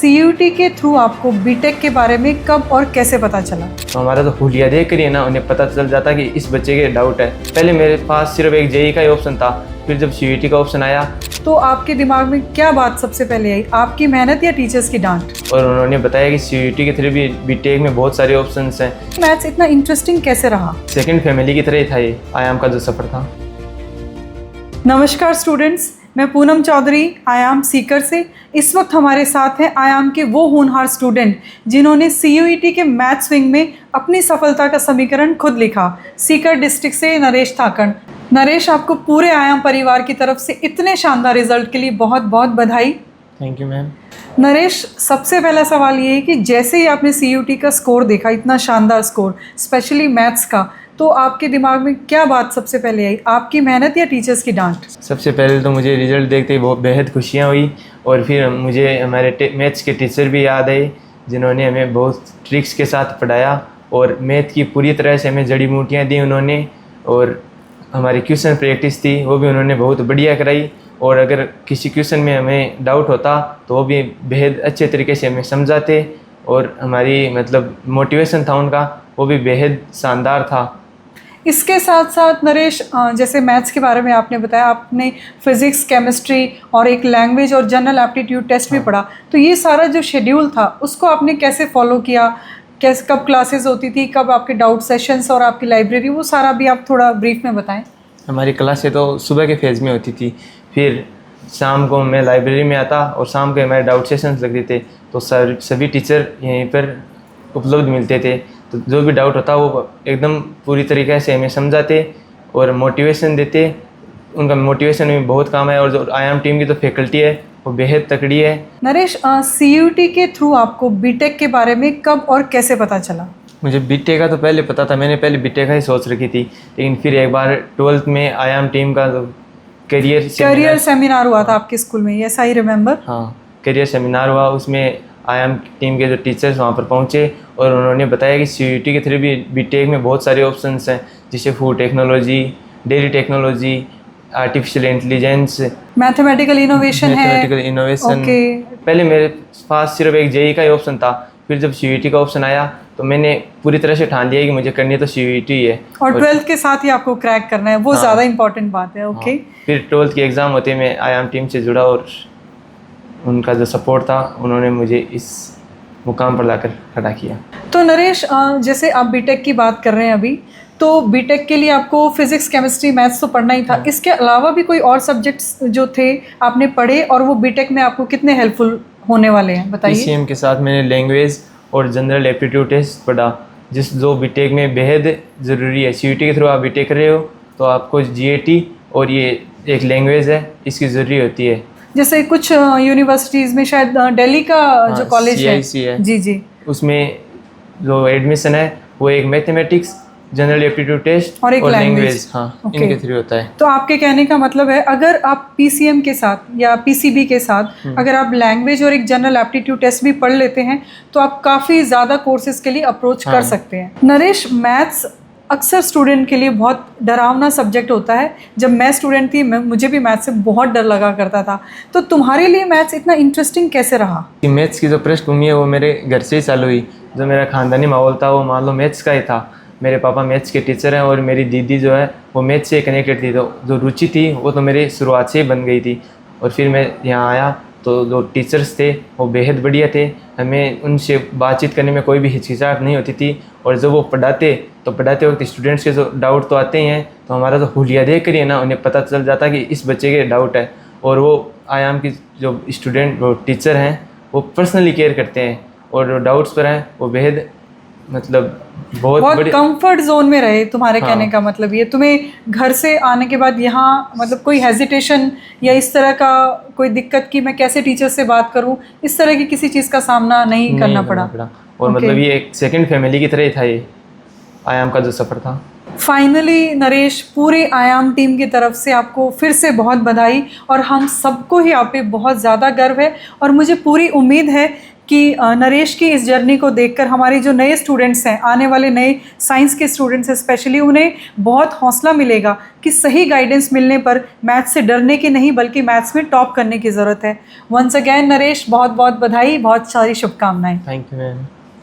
CUT के through आपको BTech के बारे में कब और कैसे पता चला? तो हमारा तो हुलिया देख कर ही ना उन्हें पता चल जाता कि इस बच्चे के डाउट है। पहले मेरे पास सिर्फ एक जेई का ही ऑप्शन था, फिर जब सीयूटी का ऑप्शन आया तो आपके दिमाग में क्या बात सबसे पहले आई, आपकी मेहनत या टीचर्स की डांट? और उन्होंने बताया कि सीयूटी के थ्रू भी बीटेक में बहुत सारे ऑप्शंस हैं। मैथ्स इतना इंटरेस्टिंग कैसे रहा? सेकंड फैमिली की तरह ही था ये आयाम का जो सफ़र था। नमस्कार स्टूडेंट्स, मैं पूनम चौधरी आयाम सीकर से। इस वक्त हमारे साथ हैं आयाम के वो होनहार स्टूडेंट जिन्होंने सीयूईटी के मैथ्स विंग में अपनी सफलता का समीकरण खुद लिखा। सीकर डिस्ट्रिक्ट से नरेश थाकण। नरेश, आपको पूरे आयाम परिवार की तरफ से इतने शानदार रिजल्ट के लिए बहुत बहुत बधाई। Thank you ma'am. नरेश, सबसे पहला सवाल ये है कि जैसे ही आपने सीयूटी का स्कोर देखा, इतना शानदार स्कोर स्पेशली मैथ्स का, तो आपके दिमाग में क्या बात सबसे पहले आई, आपकी मेहनत या टीचर्स की डांट? सबसे पहले तो मुझे रिज़ल्ट देखते ही बहुत बेहद खुशियाँ हुई और फिर मुझे हमारे मैथ्स के टीचर भी याद आए जिन्होंने हमें बहुत ट्रिक्स के साथ पढ़ाया और मैथ की पूरी तरह से हमें जड़ी बूटियाँ दी उन्होंने। और हमारी क्वेश्चन प्रैक्टिस थी वो भी उन्होंने बहुत बढ़िया कराई, और अगर किसी क्वेश्चन में हमें डाउट होता तो वो भी बेहद अच्छे तरीके से हमें समझाते, और हमारी मतलब मोटिवेशन था उनका वो भी बेहद शानदार था। इसके साथ साथ नरेश, जैसे मैथ्स के बारे में आपने बताया, आपने फिज़िक्स, केमिस्ट्री और एक लैंग्वेज और जनरल एप्टीट्यूड टेस्ट भी पढ़ा, तो ये सारा जो शेड्यूल था उसको आपने कैसे फॉलो किया? कैसे, कब क्लासेस होती थी, कब आपके डाउट सेशंस और आपकी लाइब्रेरी, वो सारा भी आप थोड़ा ब्रीफ में बताएं। हमारी क्लासें तो सुबह के फेज़ में होती थी, फिर शाम को मैं लाइब्रेरी में आता और शाम के हमारे डाउट सेशंस लगते थे, तो सभी टीचर यहीं पर उपलब्ध मिलते थे, तो जो भी डाउट होता वो एकदम पूरी तरीके से हमें समझाते और मोटिवेशन देते। उनका मोटिवेशन में बहुत काम है, और जो आयाम टीम की तो फैकल्टी है वो बेहद तकड़ी है। नरेश, सीयूटी के थ्रू आपको बीटेक के बारे में कब और कैसे पता चला? मुझे बीटेक का तो पहले पता था, मैंने पहले बीटेक का ही सोच रखी थी, लेकिन फिर एक बार 12th में आयाम टीम का करियर सेमिनार हुआ था आपके स्कूल में, यस आई रिमेंबर। हाँ, करियर सेमिनार हुआ, उसमें आयाम टीम के जो टीचर्स वहाँ पर पहुँचे और उन्होंने बताया कि सीयूटी के थ्रू भी बीटेक में बहुत सारे ऑप्शंस हैं, जैसे food technology, dairy technology, artificial intelligence, mathematical innovation है। ओके। पहले मेरे पास सिर्फ एक जेई का ही ऑप्शन था, फिर जब सीयूटी का ऑप्शन आया तो मैंने पूरी तरह से ठान लिया कि मुझे करनी तो सीयूटी है, और 12th के साथ ही आपको क्रैक करना है, वो ज़्यादा इंपॉर्टेंट बात है। ओके। फिर 12th की एग्ज़ाम होते मैं आयाम टीम से जुड़ा, और उनका जो सपोर्ट था उन्होंने मुझे इस मुकाम पर लाकर खड़ा किया। तो नरेश, जैसे आप बीटेक की बात कर रहे हैं अभी, तो बीटेक के लिए आपको फिजिक्स, केमिस्ट्री, मैथ्स तो पढ़ना ही था, इसके अलावा भी कोई और सब्जेक्ट्स जो थे आपने पढ़े, और वो बीटेक में आपको कितने हेल्पफुल होने वाले हैं, बताइए। पीसीएम के साथ मैंने लैंग्वेज और जनरल एप्टीट्यूड टेस्ट पढ़ा, जो बीटेक में बेहद ज़रूरी है। सीयूटी के थ्रू आप बीटेक कर रहे हो तो आपको जीएटी और ये एक लैंग्वेज है, इसकी ज़रूरी होती है। जैसे कुछ यूनिवर्सिटीज़ में, शायद दिल्ली का जो कॉलेज है, जी जी, उसमें जो एडमिशन है वो एक मैथमेटिक्स, जनरल एप्टीट्यूड टेस्ट और एक लैंग्वेज, हाँ, इनके थ्रू होता है। तो आपके कहने का मतलब है, अगर आप पीसीएम के साथ या पीसीबी के साथ अगर आप लैंग्वेज और एक जनरल एप्टीट्यूड टेस्ट भी पढ़ लेते हैं तो आप काफ़ी ज़्यादा कोर्सेज के लिए अप्रोच कर सकते हैं। नरेश, मैथ्स अक्सर स्टूडेंट के लिए बहुत डरावना सब्जेक्ट होता है। जब मैं स्टूडेंट थी, मुझे भी मैथ्स से बहुत डर लगा करता था, तो तुम्हारे लिए मैथ्स इतना इंटरेस्टिंग कैसे रहा? मैथ्स की जो पृष्ठभूमि है वो मेरे घर से ही चालू हुई। जो मेरा खानदानी माहौल था वो मान लो मैथ्स का ही था। मेरे पापा मैथ्स के टीचर हैं और मेरी दीदी जो है वो मैथ्स से कनेक्टेड थी, तो जो रुचि थी वो तो मेरी शुरुआत से ही बन गई थी। और फिर मैं यहाँ आया तो जो टीचर्स थे वो बेहद बढ़िया थे, हमें उनसे बातचीत करने में कोई भी हिचकिचाहट नहीं होती थी, और जब वो पढ़ाते वक्त स्टूडेंट्स के जो डाउट तो आते ही हैं, तो हमारा तो हुलिया देख कर ही ना उन्हें पता चल जाता कि इस बच्चे के डाउट है, और वो आयाम की जो वो टीचर हैं वो पर्सनली केयर करते हैं, और जो डाउट्स पर हैं वो बेहद मतलब बहुत कंफर्ट जोन में रहे। तुम्हारे कहने का मतलब ये, तुम्हें घर से आने के बाद यहाँ मतलब कोई हेजिटेशन या इस तरह का कोई दिक्कत कि मैं कैसे टीचर से बात करूँ, इस तरह की किसी चीज़ का सामना नहीं करना पड़ा। और मतलब ये एक सेकंड फैमिली की तरह ही था ये आयाम का जो सफ़र था। फाइनली नरेश, पूरे आयाम टीम की तरफ से आपको फिर से बहुत बधाई, और हम सबको ही आप पे बहुत ज़्यादा गर्व है, और मुझे पूरी उम्मीद है कि नरेश की इस जर्नी को देखकर हमारे जो नए स्टूडेंट्स हैं, आने वाले नए साइंस के स्टूडेंट्स हैं स्पेशली, उन्हें बहुत हौसला मिलेगा कि सही गाइडेंस मिलने पर मैथ्स से डरने की नहीं बल्कि मैथ्स में टॉप करने की ज़रूरत है। वंस अगेन नरेश, बहुत बहुत बधाई, बहुत सारी शुभकामनाएं। Thank you ma'am.